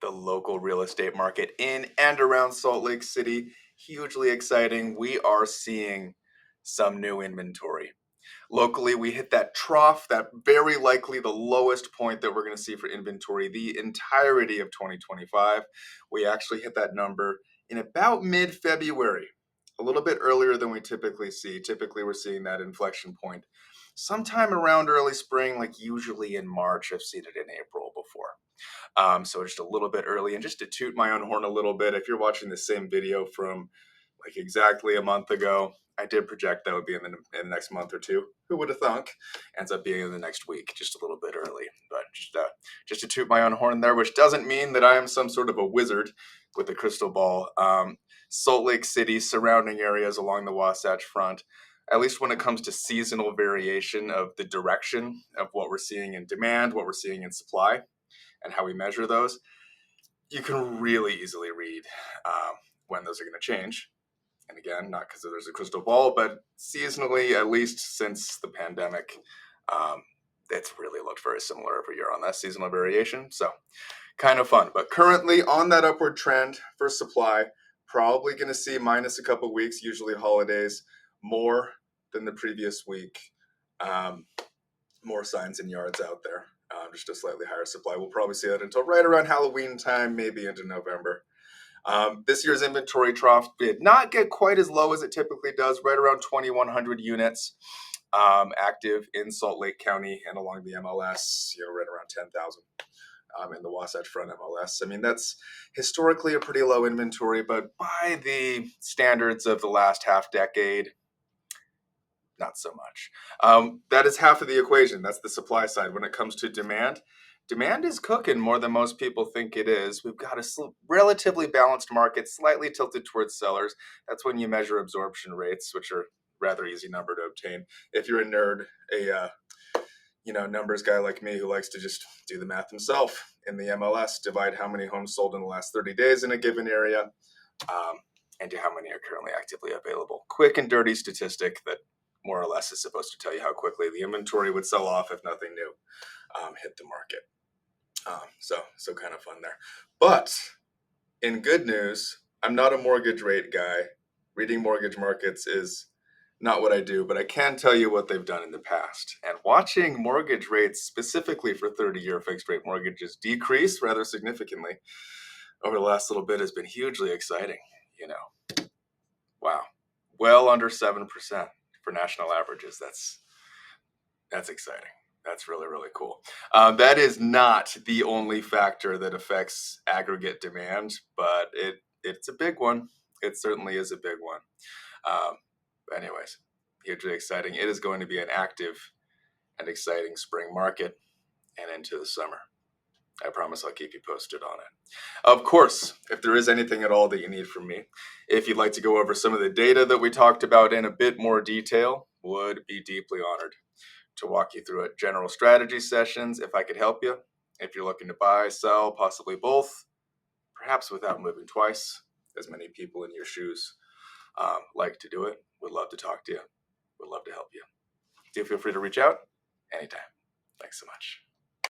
the local real estate market in and around Salt Lake City. Hugely exciting. We are seeing some new inventory. Locally, we hit that trough, that very likely the lowest point that we're going to see for inventory the entirety of 2025. We actually hit that number in about mid-February, a little bit earlier than we typically see. Typically, we're seeing that inflection point sometime around early spring, like usually in March. I've seen it in April before. So just a little bit early. And just to toot my own horn a little bit, if you're watching the same video from like exactly a month ago, I did project that would be in the next month or two. Who would have thunk? Ends up being in the next week, just a little bit early. But just to toot my own horn there, which doesn't mean that I am some sort of a wizard with a crystal ball. Salt Lake City, surrounding areas along the Wasatch Front, at least when it comes to seasonal variation of the direction of what we're seeing in demand, what we're seeing in supply, and how we measure those, you can really easily read when those are going to change. And again, not because there's a crystal ball, but seasonally, at least since the pandemic, it's really looked very similar every year on that seasonal variation. So kind of fun. But currently on that upward trend for supply, probably going to see minus a couple weeks, usually holidays, more than the previous week. More signs and yards out there. Just a slightly higher supply. We'll probably see that until right around Halloween time, maybe into November. This year's inventory trough did not get quite as low as it typically does, right around 2,100 units active in Salt Lake County and along the MLS, right around 10,000 in the Wasatch Front MLS. I mean, that's historically a pretty low inventory, but by the standards of the last half decade, not so much. That is half of the equation. That's the supply side. When it comes to demand, demand is cooking more than most people think it is. We've got a relatively balanced market, slightly tilted towards sellers. That's when you measure absorption rates, which are rather easy number to obtain. If you're a nerd, a numbers guy like me who likes to just do the math himself in the MLS, divide how many homes sold in the last 30 days in a given area, and to how many are currently actively available. Quick and dirty statistic that more or less is supposed to tell you how quickly the inventory would sell off if nothing new hit the market. So kind of fun there. But in good news, I'm not a mortgage rate guy. Reading mortgage markets is not what I do, but I can tell you what they've done in the past. And watching mortgage rates, specifically for 30-year fixed rate mortgages, decrease rather significantly over the last little bit has been hugely exciting. Wow. Well under 7% for national averages. That's exciting. That's really, really cool. That is not the only factor that affects aggregate demand, but it's a big one. It certainly is a big one. Anyways, hugely exciting. It is going to be an active and exciting spring market and into the summer. I promise I'll keep you posted on it. Of course, if there is anything at all that you need from me, if you'd like to go over some of the data that we talked about in a bit more detail, would be deeply honored to walk you through it. General strategy sessions, if I could help you. If you're looking to buy, sell, possibly both, perhaps without moving twice, as many people in your shoes like to do it, would love to talk to you. Would love to help you. Do feel free to reach out anytime. Thanks so much.